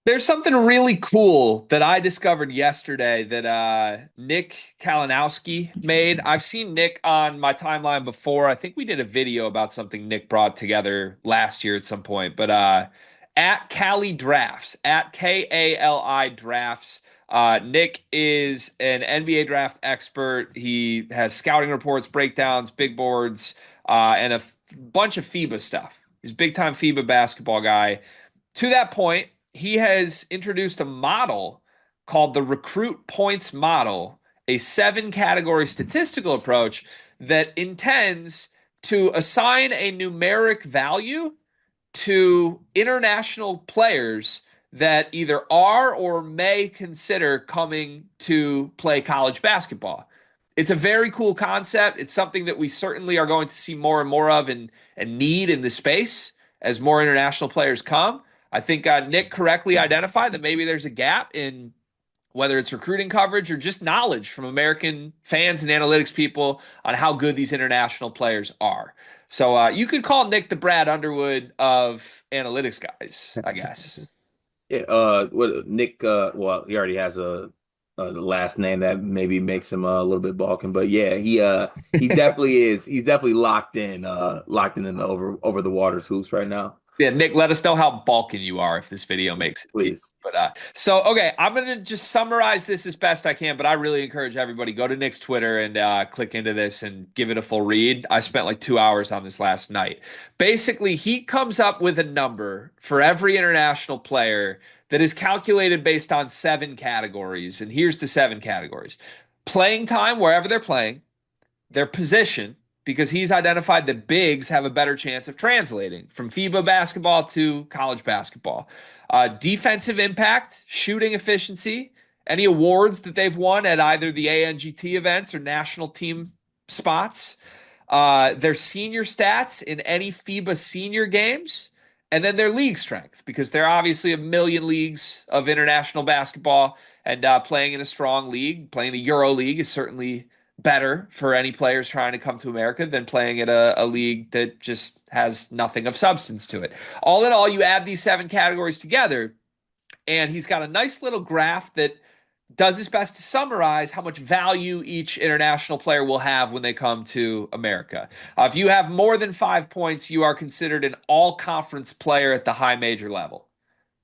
There's something really cool that I discovered yesterday that Nick Kalinowski made. I've seen Nick on my timeline before. I think we did a video about something Nick brought together last year at some point. But at Cali Drafts, at KALI Drafts, Nick is an NBA draft expert. He has scouting reports, breakdowns, big boards, and a bunch of FIBA stuff. He's a big time FIBA basketball guy. To that point, he has introduced a model called the Recruit Points Model, a seven category statistical approach that intends to assign a numeric value to international players that either are or may consider coming to play college basketball. It's a very cool concept. It's something that we certainly are going to see more and more of and need in the space as more international players come. I think Nick correctly identified that maybe there's a gap in whether it's recruiting coverage or just knowledge from American fans and analytics people on how good these international players are. So you could call Nick the Brad Underwood of analytics guys, I guess. Yeah, what Nick? Well, he already has a last name that maybe makes him a little bit balking, but yeah, he definitely is. He's definitely locked in the over the waters hoops right now. Yeah, Nick, let us know how Balkan you are if this video makes it to you. Please. But okay, I'm gonna just summarize this as best I can, but I really encourage everybody go to Nick's Twitter and click into this and give it a full read. I spent like 2 hours on this last night. Basically, he comes up with a number for every international player that is calculated based on seven categories. And here's the seven categories: playing time wherever they're playing, their position, because he's identified that bigs have a better chance of translating from FIBA basketball to college basketball. Defensive impact, shooting efficiency, any awards that they've won at either the ANGT events or national team spots, their senior stats in any FIBA senior games, and then their league strength, because there are obviously a million leagues of international basketball, and playing in a strong league, playing the Euro League is certainly better for any players trying to come to America than playing at a league that just has nothing of substance to it. All in all, you add these seven categories together, and he's got a nice little graph that does his best to summarize how much value each international player will have when they come to America. If you have more than 5 points, you are considered an all conference player at the high major level.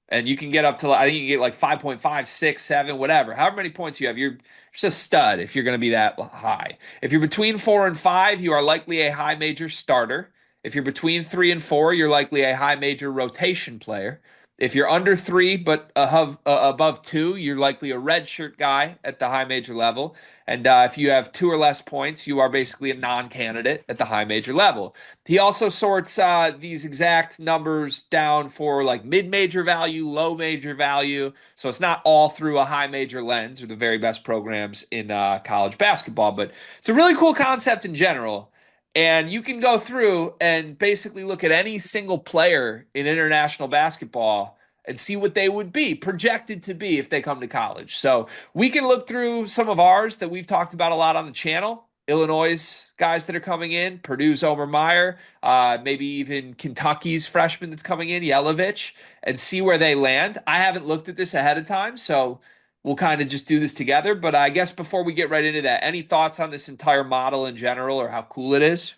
And you can get up to, I think you get like 5.5, 6, 7, whatever. However many points you have, you're just a stud if you're going to be that high. If you're between 4 and 5, you are likely a high major starter. If you're between 3 and 4, you're likely a high major rotation player. If you're under three but above two, you're likely a redshirt guy at the high major level. And if you have two or less points, you are basically a non-candidate at the high major level. He also sorts these exact numbers down for like mid-major value, low major value. So it's not all through a high major lens or the very best programs in college basketball, but it's a really cool concept in general. And you can go through and basically look at any single player in international basketball and see what they would be projected to be if they come to college. So we can look through some of ours that we've talked about a lot on the channel. Illinois guys that are coming in, Purdue's Omer Meyer, maybe even Kentucky's freshman that's coming in, Yelovich, and see where they land. I haven't looked at this ahead of time, so we'll kind of just do this together. But I guess before we get right into that, any thoughts on this entire model in general or how cool it is?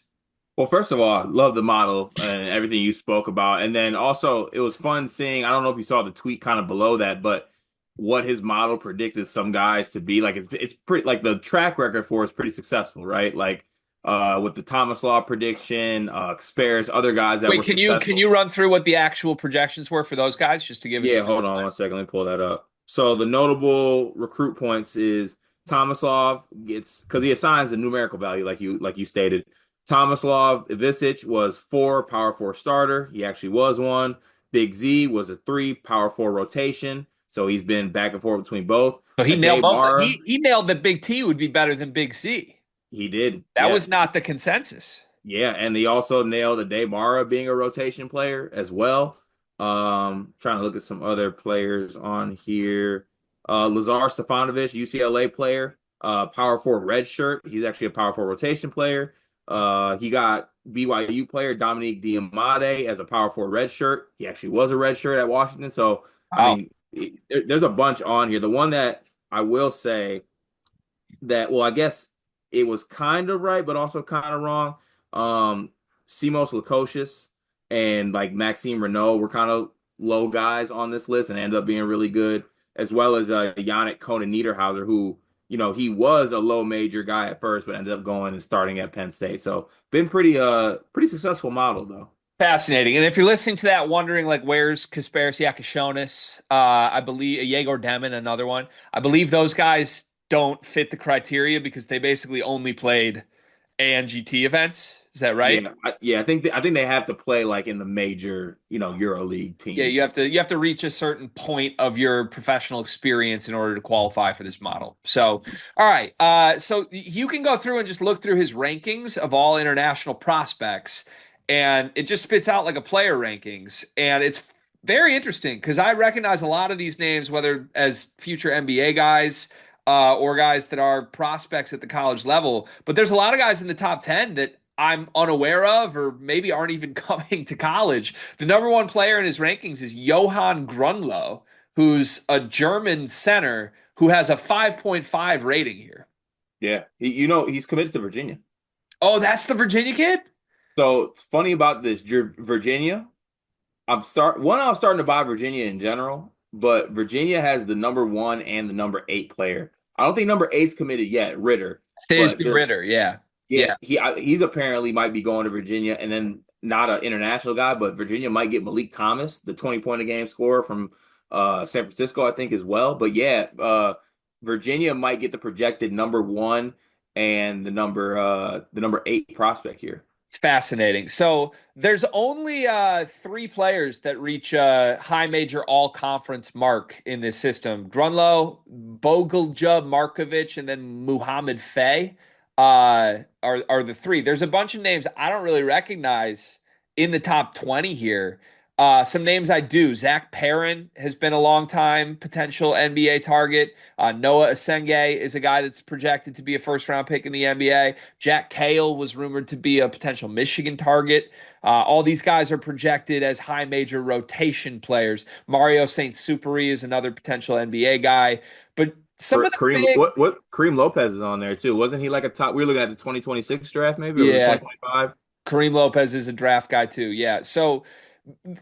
Well, first of all, love the model and everything you spoke about. And then also, it was fun seeing, I don't know if you saw the tweet kind of below that, but what his model predicted some guys to be. Like it's pretty like the track record for is pretty successful, right? Like with the Thomas Law prediction, Spares, other guys that Wait, were can you successful. run through what the actual projections were for those guys just to give us Yeah, a hold on baseline? 1 second. Let me pull that up. So the notable recruit points is Tomaslov gets because he assigns a numerical value, like you stated. Tomaslov Ivicic was 4 power four starter. He actually was one. Big Z was a 3 power four rotation. So he's been back and forth between both. So he A nailed Dave both. Mara, He nailed that Big T would be better than Big C. he did, That was yes. not the consensus. Yeah, and he also nailed a Dave Mara being a rotation player as well. Trying to look at some other players on here. Lazar Stefanovic, UCLA player, power forward red shirt. He's actually a power forward rotation player. He got BYU player Dominique Diamade as a power forward red shirt. He actually was a red shirt at Washington. So, I Wow. mean, there's a bunch on here. The one that I will say that, well, I guess it was kind of right, but also kind of wrong. Um, Simos Lukosius and like Maxime Renault were kind of low guys on this list and ended up being really good, as well as Yannick Konen Niederhauser, who, he was a low major guy at first, but ended up going and starting at Penn State. So been pretty successful model though. Fascinating. And if you're listening to that, wondering like where's Kasparis Yakashonis, I believe Yegor Demin, another one. I believe those guys don't fit the criteria because they basically only played ANGT events. Is that right? I think they have to play like in the major, EuroLeague Yeah, teams. you have to reach a certain point of your professional experience in order to qualify for this model. So, all right, so you can go through and just look through his rankings of all international prospects, and it just spits out like a player rankings, and it's very interesting because I recognize a lot of these names, whether as future NBA guys. Or guys that are prospects at the college level, but there's a lot of guys in the top 10 that I'm unaware of or maybe aren't even coming to college. The number one player in his rankings is Johann Grunloh, who's a German center who has a 5.5 rating here. Yeah, he's committed to Virginia. Oh, that's the Virginia kid? So it's funny about this, Virginia. I'm starting to buy Virginia in general, but Virginia has the number one and the number eight player. I don't think number eight's committed yet, Ritter, but Thursday Ritter, yeah. yeah, Yeah. he's apparently might be going to Virginia, and then not an international guy, but Virginia might get Malik Thomas, the 20 point a game scorer from San Francisco, I think as well. But yeah, Virginia might get the projected number one and the number eight prospect here. It's fascinating. So there's only three players that reach a high major all conference mark in this system. Grunlow, Bogelja Markovic, and then Muhammad Faye are the three. There's a bunch of names I don't really recognize in the top 20 here. Some names I do. Zach Perrin has been a long time potential NBA target. Noah Asenge is a guy that's projected to be a first round pick in the NBA. Jack Cale was rumored to be a potential Michigan target. All these guys are projected as high major rotation players. Mario St. Superi is another potential NBA guy. But some of the Kareem, big, what Kareem Lopez is on there too. Wasn't he like a top? We were looking at the 2026 draft maybe, or was it yeah, 2025? Kareem Lopez is a draft guy too. Yeah. So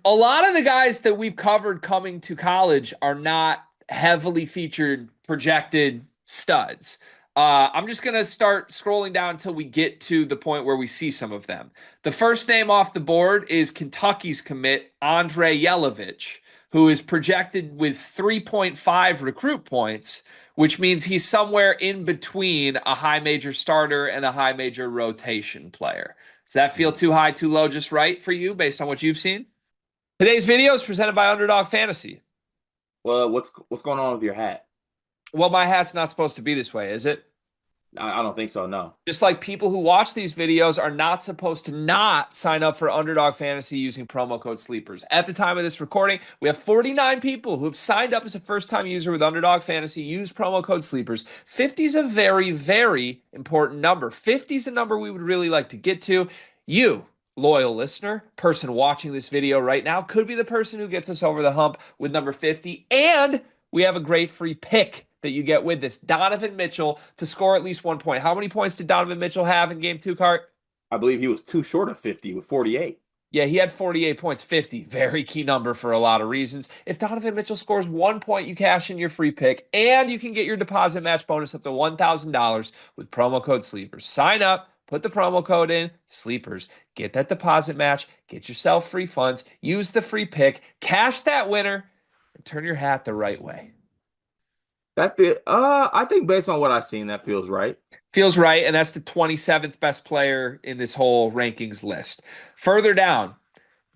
a lot of the guys that we've covered coming to college are not heavily featured projected studs. I'm just going to start scrolling down until we get to the point where we see some of them. The first name off the board is Kentucky's commit, Andre Yelovich, who is projected with 3.5 recruit points, which means he's somewhere in between a high major starter and a high major rotation player. Does that feel too high, too low, just right for you based on what you've seen? Today's video is presented by Underdog Fantasy. Well, what's going on with your hat? Well, my hat's not supposed to be this way, is it? I don't think so. No. Just like people who watch these videos are not supposed to not sign up for Underdog Fantasy using promo code SLEEPERS. At the time of this recording, we have 49 people who have signed up as a first-time user with Underdog Fantasy. Use promo code SLEEPERS. 50 is a very, very important number. 50 is a number we would really like to get to. You, loyal listener, person watching this video right now, could be the person who gets us over the hump with number 50. And we have a great free pick that you get with this. Donovan Mitchell to score at least 1 point. How many points did Donovan Mitchell have in game two, Cart? I believe he was too short of 50 with 48. Yeah, he had 48 points, 50. Very key number for a lot of reasons. If Donovan Mitchell scores 1 point, you cash in your free pick, and you can get your deposit match bonus up to $1,000 with promo code SLEEPERS. Sign up, put the promo code in, SLEEPERS. Get that deposit match, get yourself free funds, use the free pick, cash that winner, and turn your hat the right way. I think based on what I've seen, that feels right. Feels right, and that's the 27th best player in this whole rankings list. Further down,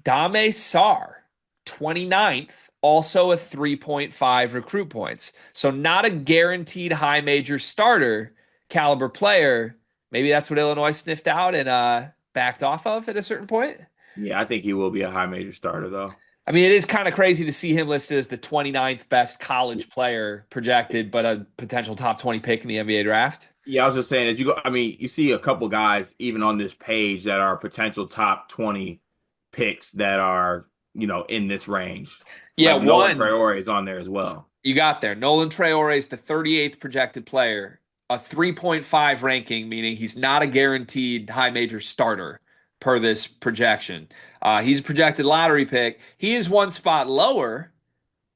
Dame Sar, 29th, also a 3.5 recruit points. So not a guaranteed high major starter caliber player. Maybe that's what Illinois sniffed out and backed off of at a certain point. Yeah, I think he will be a high major starter though. I mean, it is kind of crazy to see him listed as the 29th best college player projected, but a potential top 20 pick in the NBA draft. Yeah, I was just saying as you go, I mean, you see a couple guys even on this page that are potential top 20 picks that are, in this range. Yeah, Like Nolan one. Traore is on there as well. You got there. Nolan Traore is the 38th projected player, a 3.5 ranking, meaning he's not a guaranteed high major starter per this projection. He's a projected lottery pick. He is one spot lower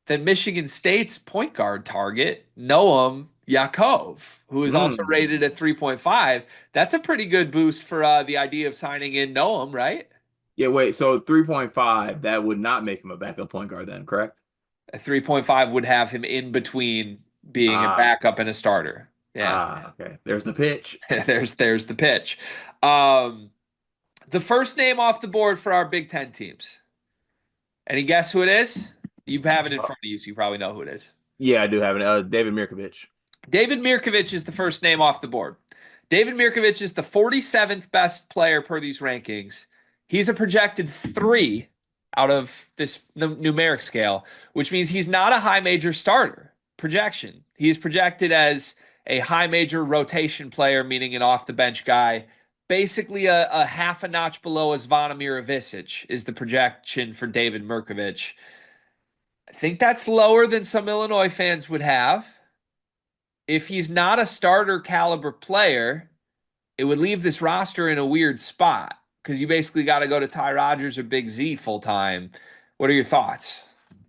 than Michigan State's point guard target, Noam Yakov, who is also Mm. rated at 3.5. That's a pretty good boost for the idea of signing in Noam, right? Yeah, wait. So 3.5, that would not make him a backup point guard then, correct? A 3.5 would have him in between being a Ah, backup and a starter. Yeah. okay. There's the pitch. There's the pitch. Um, the first name off the board for our Big Ten teams. Any guess who it is? You have it in front of you, so you probably know who it is. Yeah, I do have it. David Mirkovic. David Mirkovic is the first name off the board. David Mirkovic is the 47th best player per these rankings. He's a projected 3 out of this numeric scale, which means he's not a high major starter projection. He's projected as a high major rotation player, meaning an off the bench guy. Basically, a half a notch below as Zvonimir Ivisic is the projection for David Mirkovic. I think that's lower than some Illinois fans would have. If he's not a starter caliber player, it would leave this roster in a weird spot because you basically got to go to Ty Rodgers or Big Z full time. What are your thoughts?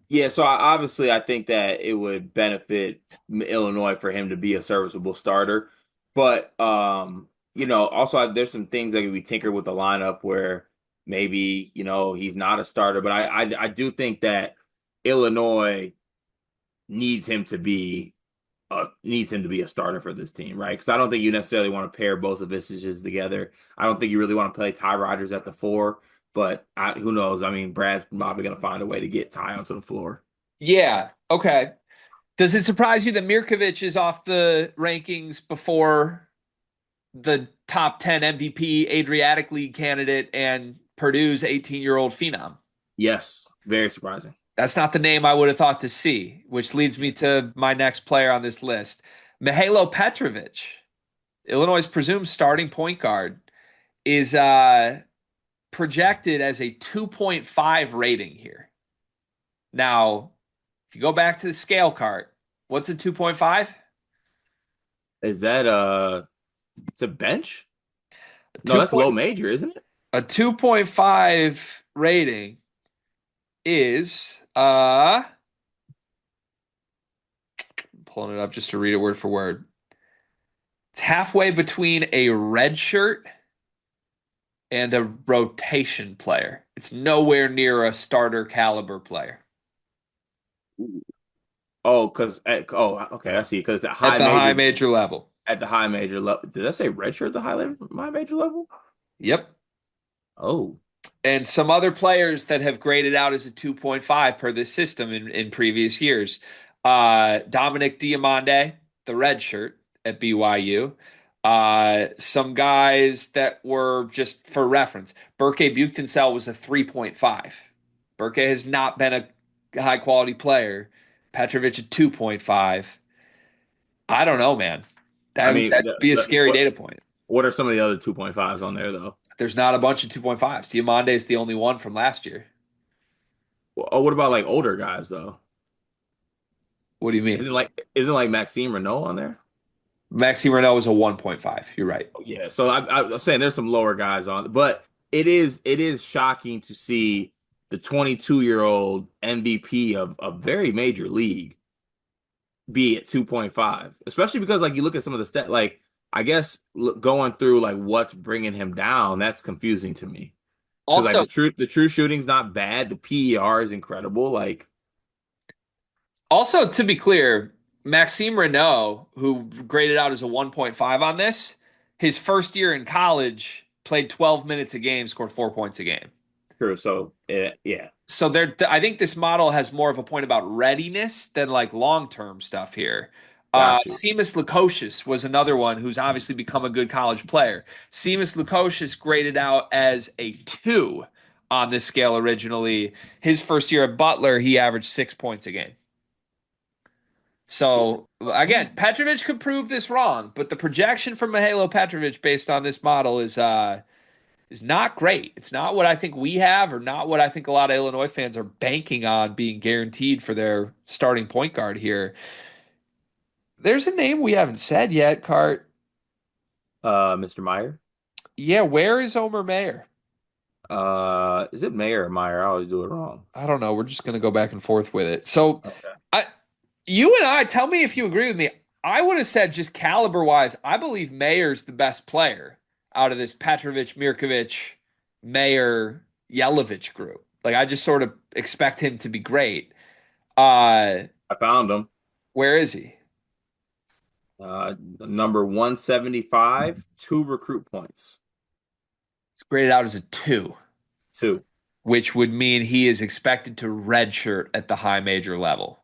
Yeah, so obviously I think that it would benefit Illinois for him to be a serviceable starter. But also there's some things that can be tinkered with the lineup where maybe, he's not a starter. But I do think that Illinois needs him to be a starter for this team, right? Because I don't think you necessarily want to pair both of Visitages together. I don't think you really want to play Ty Rodgers at the four, but who knows? I mean, Brad's probably going to find a way to get Ty onto the floor. Yeah. Okay. Does it surprise you that Mirkovic is off the rankings before the top 10 MVP Adriatic League candidate and Purdue's 18-year-old phenom? Yes, very surprising. That's not the name I would have thought to see, which leads me to my next player on this list. Mihailo Petrovic, Illinois' presumed starting point guard, is projected as a 2.5 rating here. Now, if you go back to the scale cart, what's a 2.5? Is that it's a bench? A No, 2 that's low point, major, isn't it? a 2.5 rating is pulling it up just to read it word for word. It's halfway between a red shirt and a rotation player. It's nowhere near a starter caliber player Oh, okay, I see. Because at the high major level. at the high major level, did I say redshirt at the high major level? Yep. Oh, And some other players that have graded out as a 2.5 per this system in previous years. Dominic Diamande, the red shirt at BYU. Some guys that were just for reference. Berke Buchtensel was a 3.5. Berke has not been a high quality player. Petrovic a 2.5. I don't know, man. I That'd mean, be a scary data point. what are some of the other 2.5s on there though? There's not a bunch of 2.5s. Diamande is the only one from last year. Oh, what about like older guys though? What do you mean? Isn't like Maxime Renault on there? Maxime Renault was a 1.5. You're right. Oh, yeah, so I'm saying there's some lower guys on, but it is shocking to see the 22-year-old MVP of a very major league be at 2.5, especially because like you look at some of the stat, like I guess going through like what's bringing him down, that's confusing to me because like Also, the true shooting's not bad, the PER is incredible, like also to be clear, Maxime Renault, who graded out as a 1.5 on this, his first year in college played 12 minutes a game, scored 4 points a game. true. So yeah, So I think this model has more of a point about readiness than like long-term stuff here. got you. Seamus Lukosius was another one who's obviously become a good college player. Seamus Lukosius graded out as a 2 on this scale originally. His first year at Butler, he averaged 6 points a game. So again, Petrovic could prove this wrong, but the projection for Mihailo Petrovic based on this model is is not great. It's not what I think we have, or not what I think a lot of Illinois fans are banking on being guaranteed for their starting point guard here. There's a name we haven't said yet, Cart. Mr. Meyer. Yeah, where is Omer Mayer? Is it Mayer or Meyer? I always do it wrong. I don't know. We're just going to go back and forth with it. So, Okay. I, you and I, tell me if you agree with me. I would have said just caliber wise, I believe Mayer's the best player out of this Petrovic, Mirkovic, Mayer, Yelovich group. Like I just sort of expect him to be great. Uh, I found him. where is he? Number 175, 2 recruit points. He's graded out as a 2, 2. which would mean he is expected to redshirt at the high major level.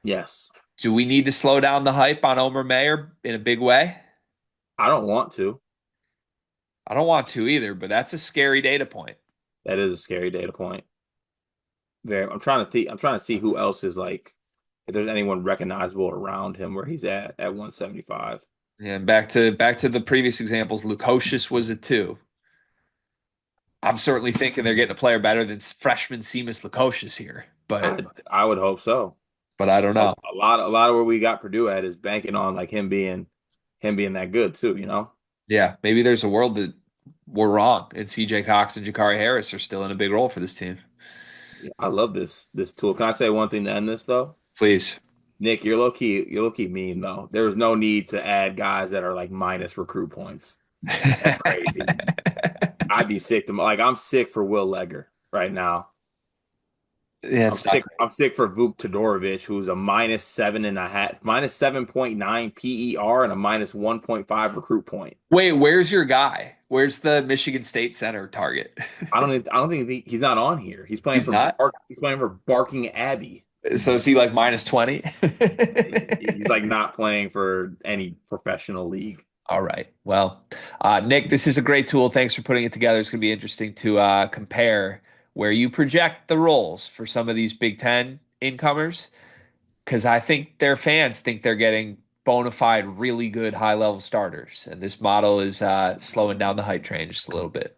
Yes. Do we need to slow down the hype on Omer Mayer in a big way? I don't want to. I don't want to either, but that's a scary data point. That is a scary data point. Very. I'm trying to think. I'm trying to see who else is like, if there's anyone recognizable around him where he's at 175. And back to the previous examples, Lukosius was a 2. I'm certainly thinking they're getting a player better than freshman Seamus Lukosius here, I would hope so. but I don't A, know. a lot of where we got Purdue at is banking on like him being that good too, you know? Yeah, maybe there's a world that we're wrong, and CJ Cox and Jakari Harris are still in a big role for this team. Yeah, I love this tool. Can I say one thing to end this though? Please. Nick, you're low key mean though. There was no need to add guys that are like minus recruit points. That's crazy. I'd be sick I'm sick for Will Legger right now. Yeah, it's not great. I'm sick for Vuk Todorovic, who's a -7.5, -7.9 PER and a -1.5 recruit point. Wait, where's your guy? Where's the Michigan State center target? I don't think he's not on here. He's not. He's playing for Barking Abbey. So is he like -20? He's like not playing for any professional league. All right. Well, Nick, this is a great tool. Thanks for putting it together. It's going to be interesting to compare where you project the roles for some of these Big Ten incomers, because I think their fans think they're getting bona fide, really good high level starters. And this model is slowing down the hype train just a little bit.